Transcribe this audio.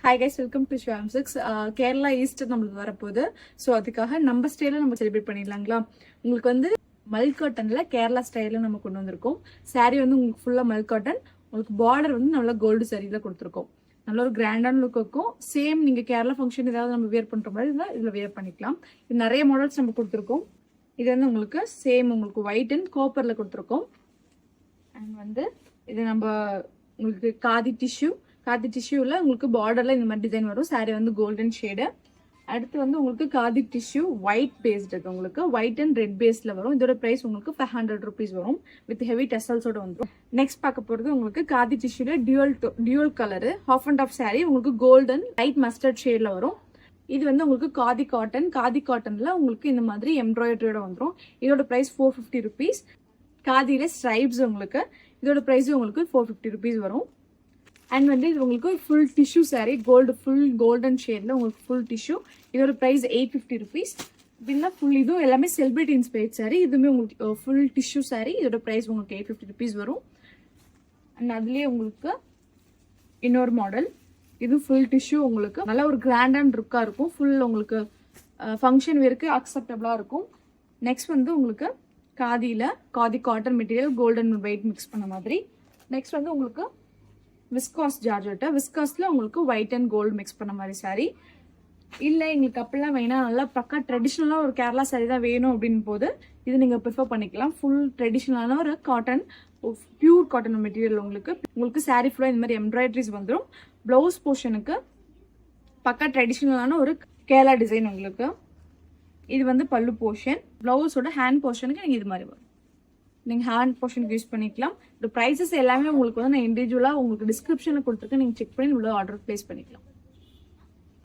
Hi guys, welcome to ஷிவாம்6. Kerala Easter நம்மளுக்கு வரப்போகுது. ஸோ அதுக்காக நம்ம ஸ்டைலில் நம்ம செலிப்ரேட் பண்ணிடலாங்களா. உங்களுக்கு வந்து மல் காட்டனில் கேரளா ஸ்டைலில் நம்ம கொண்டு வந்திருக்கோம். சாரீ வந்து உங்களுக்கு ஃபுல்லாக மல் காட்டன், உங்களுக்கு பார்டர் வந்து நல்லா கோல்டு சாரியில் கொடுத்துருக்கோம். நல்ல ஒரு கிராண்டான லுக் இருக்கும். சேம் நீங்கள் கேரளா ஃபங்க்ஷன் ஏதாவது நம்ம வியர் பண்ணுற மாதிரி இருந்தால் இதில் வியர் பண்ணிக்கலாம். இது நிறைய மாடல்ஸ் நம்ம கொடுத்துருக்கோம். இது வந்து உங்களுக்கு சேம் உங்களுக்கு ஒயிட் அண்ட் காப்பரில் கொடுத்துருக்கோம். அண்ட் வந்து இது நம்ம உங்களுக்கு காதி டிஷ்யூவில் உங்களுக்கு பார்டரில் இந்த மாதிரி டிசைன் வரும். சாரீ வந்து கோல்டன் ஷேடு. அடுத்து வந்து உங்களுக்கு காதி டிஷ்யூ ஒயிட் பேஸ்ட் இருக்கு. உங்களுக்கு ஒயிட் அண்ட் ரெட் பேஸ்ல வரும். இதோட பிரைஸ் உங்களுக்கு 500 rupees வரும். வித் ஹெவி டெசல்ஸோட வந்துடும். நெக்ஸ்ட் பார்க்க போகிறது உங்களுக்கு காதி டிஷ்யூல டியூல் colour half and half sari உங்களுக்கு கோல்டன் லைட் மஸ்டர்ட் ஷேட்ல வரும். இது வந்து உங்களுக்கு காதி காட்டன்ல உங்களுக்கு இந்த மாதிரி எம்ப்ராய்டரியோட வந்துடும். இதோட பிரைஸ் 450 rupees. காதியில ஸ்ட்ரைப்ஸ் உங்களுக்கு இதோட பிரைஸ் உங்களுக்கு 450 rupees வரும். அண்ட் வந்து இது உங்களுக்கு full tissue sari full golden ஷேட்ல உங்களுக்கு ஃபுல் டிஷ்யூ. இதோட ப்ரைஸ் 850 rupees. இப்படின்னா ஃபுல் இதுவும் எல்லாமே செலிபிரிட்டி இன்ஸ்பைர்ட் சாரீ. இதுவுமே உங்களுக்கு ஃபுல் டிஷ்யூ சாரீ. இதோட ப்ரைஸ் உங்களுக்கு 850 rupees வரும். அண்ட் அதுலேயே உங்களுக்கு இன்னொரு மாடல், இது ஃபுல் டிஷ்யூ உங்களுக்கு நல்ல ஒரு கிராண்டான லுக்காக இருக்கும். ஃபுல் உங்களுக்கு ஃபங்க்ஷன் வேருக்கு அக்செப்டபிளாக இருக்கும். நெக்ஸ்ட் வந்து உங்களுக்கு khadi cotton material golden white mix பண்ண மாதிரி. நெக்ஸ்ட் வந்து உங்களுக்கு விஸ்காஸ் ஜார்ஜெட்டு. விஸ்காஸில் உங்களுக்கு ஒயிட் அண்ட் கோல்டு மிக்ஸ் பண்ண மாதிரி சாரீ. இல்லை எங்களுக்கு அப்படிலாம் வேணாம், நல்லா பக்கா ட்ரெடிஷ்னலாக ஒரு கேரளா சாரீ தான் வேணும் அப்படின்னு போது இது நீங்கள் ப்ரிஃபர் பண்ணிக்கலாம். ஃபுல் ட்ரெடிஷ்னலான ஒரு காட்டன், பியூர் காட்டன் மெட்டீரியல் உங்களுக்கு சாரீ ஃபுல்லாக இந்த மாதிரி எம்ப்ராய்டரிஸ் வந்துடும். ப்ளவுஸ் போர்ஷனுக்கு பக்கா ட்ரெடிஷ்னலான ஒரு கேரளா டிசைன் உங்களுக்கு. இது வந்து பல்லு போர்ஷன். ப்ளவுஸோட ஹேண்ட் போர்ஷனுக்கு நீங்கள் இது மாதிரி வரும். நீங்கள் ஹேண்ட் போர்ஷனுக்கு யூஸ் பண்ணிக்கலாம். இந்த ப்ரைஸஸ் எல்லாமே உங்களுக்கு வந்து நான் இண்டிவிஜுவலாக உங்களுக்கு டிஸ்கிரிப்ஷனில் கொடுத்துருக்கேன். நீங்கள் செக் பண்ணி உள்ள ஆர்டர் ப்ளேஸ் பண்ணிக்கலாம்.